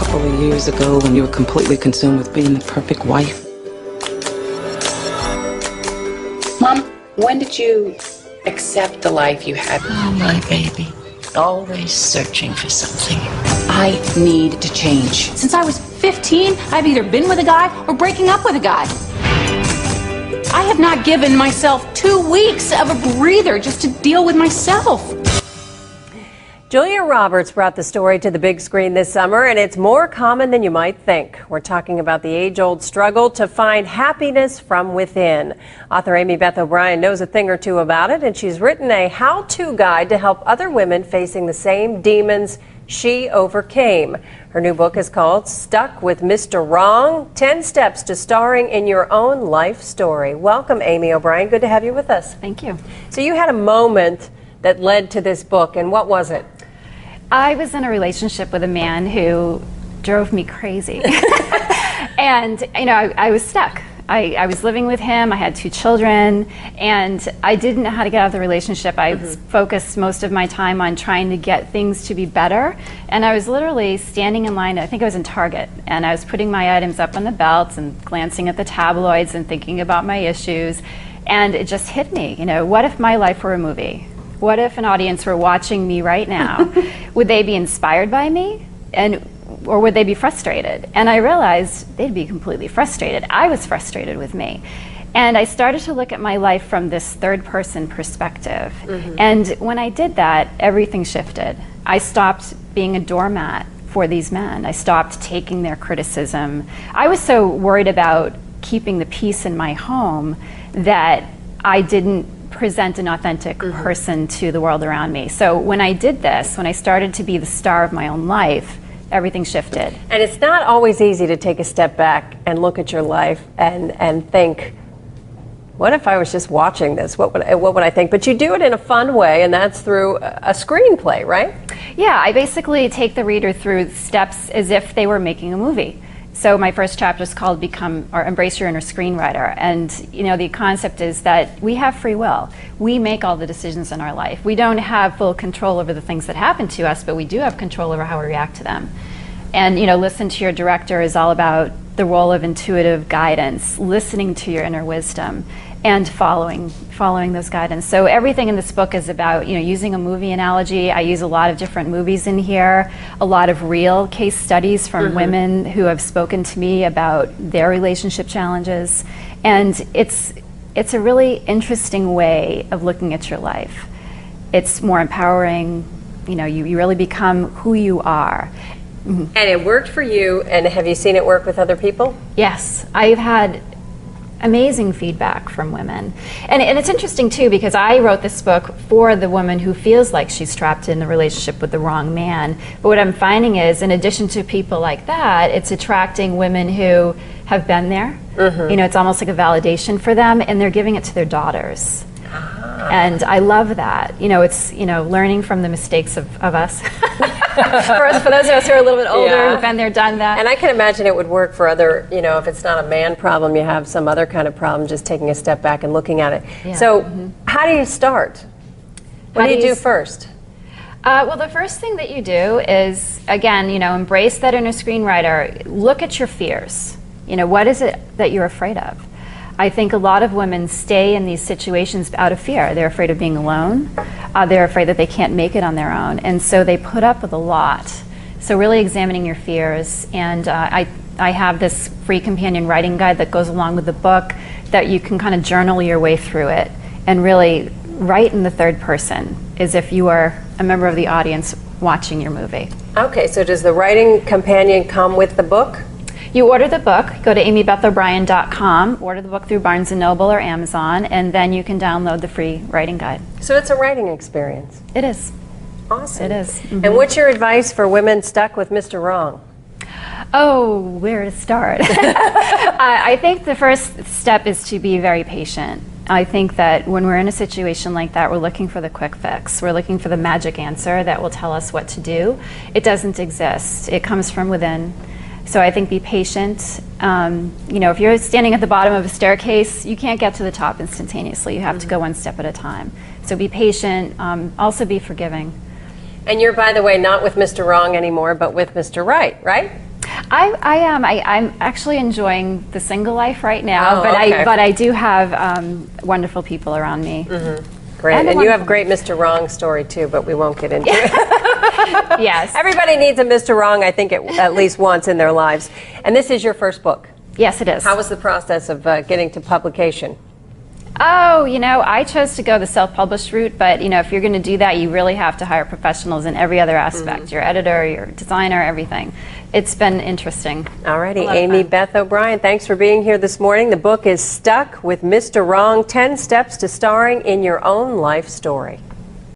couple of years ago when you were completely consumed with being the perfect wife. Mom, when did you accept the life you had? Oh, my baby. Always searching for something. I need to change. Since I was 15, I've either been with a guy or breaking up with a guy. I have not given myself 2 weeks of a breather just to deal with myself. Julia Roberts brought the story to the big screen this summer, and it's more common than you might think. We're talking about the age-old struggle to find happiness from within. Author Amy Beth O'Brien knows a thing or two about it, and she's written a how-to guide to help other women facing the same demons she overcame. Her new book is called Stuck with Mr. Wrong, 10 Steps to Starring in Your Own Life Story. Welcome, Amy O'Brien. Good to have you with us. Thank you. So you had a moment that led to this book, and what was it? I was in a relationship with a man who drove me crazy. And, you know, I was stuck. I was living with him, I had 2 children, and I didn't know how to get out of the relationship. I focused most of my time on trying to get things to be better, and I was literally standing in line, I think I was in Target, and I was putting my items up on the belts and glancing at the tabloids and thinking about my issues, and it just hit me, you know, what if my life were a movie? What if an audience were watching me right now? Would they be inspired by me? Or would they be frustrated? And I realized they'd be completely frustrated. I was frustrated with me. And I started to look at my life from this third-person perspective. And when I did that, everything shifted. I stopped being a doormat for these men. I stopped taking their criticism. I was so worried about keeping the peace in my home that I didn't present an authentic person to the world around me. So when I did this, when I started to be the star of my own life, everything shifted. And it's not always easy to take a step back and look at your life and think, what if I was just watching this? What would I think? But you do it in a fun way, and that's through a screenplay, right? Yeah, I basically take the reader through steps as if they were making a movie. So my first chapter is called Embrace Your Inner Screenwriter. And you know, the concept is that we have free will. We make all the decisions in our life. We don't have full control over the things that happen to us, but we do have control over how we react to them. And you know, Listen to Your Director is all about the role of intuitive guidance, listening to your inner wisdom, and following those guidance. So everything in this book is about, you know, using a movie analogy. I use a lot of different movies in here, a lot of real case studies from women who have spoken to me about their relationship challenges. And it's a really interesting way of looking at your life. It's more empowering, you know, you really become who you are. And it worked for you, and have you seen it work with other people? Yes, I've had amazing feedback from women. And it's interesting too, because I wrote this book for the woman who feels like she's trapped in the relationship with the wrong man. But what I'm finding is, in addition to people like that, it's attracting women who have been there. You know, it's almost like a validation for them, and they're giving it to their daughters. And I love that. You know, it's, you know, learning from the mistakes of us. for those of us who are a little bit older, who've been there, done that. And I can imagine it would work for other, you know, if it's not a man problem, you have some other kind of problem, just taking a step back and looking at it. Yeah. So how do you start? What do you do first? Well, the first thing that you do is, again, you know, embrace that inner screenwriter. Look at your fears. You know, what is it that you're afraid of? I think a lot of women stay in these situations out of fear. They're afraid of being alone. They're afraid that they can't make it on their own. And so they put up with a lot. So really examining your fears. And I have this free companion writing guide that goes along with the book that you can kind of journal your way through it and really write in the third person as if you are a member of the audience watching your movie. Okay, so does the writing companion come with the book? You order the book, go to amybethobrien.com, order the book through Barnes & Noble or Amazon, and then you can download the free writing guide. So it's a writing experience. It is. Awesome. It is. And what's your advice for women stuck with Mr. Wrong? Oh, where to start? I think the first step is to be very patient. I think that when we're in a situation like that, we're looking for the quick fix. We're looking for the magic answer that will tell us what to do. It doesn't exist. It comes from within. So I think be patient. You know, if you're standing at the bottom of a staircase, you can't get to the top instantaneously. You have to go one step at a time. So be patient. Also be forgiving. And you're, by the way, not with Mr. Wrong anymore, but with Mr. Right, right? I am. I'm actually enjoying the single life right now, Oh, but okay. I do have wonderful people around me. Great. And a And you have wonderful- great Mr. Wrong story too, but we won't get into it. Yes. Everybody needs a Mr. Wrong, I think, at least once in their lives. And this is your first book. Yes, it is. How was the process of getting to publication? Oh, I chose to go the self-published route, but if you're going to do that, you really have to hire professionals in every other aspect. Your editor, your designer, everything. It's been interesting. Alrighty, A lot of Amy fun. Beth O'Brien, thanks for being here this morning. The book is Stuck with Mr. Wrong, 10 Steps to Starring in Your Own Life Story.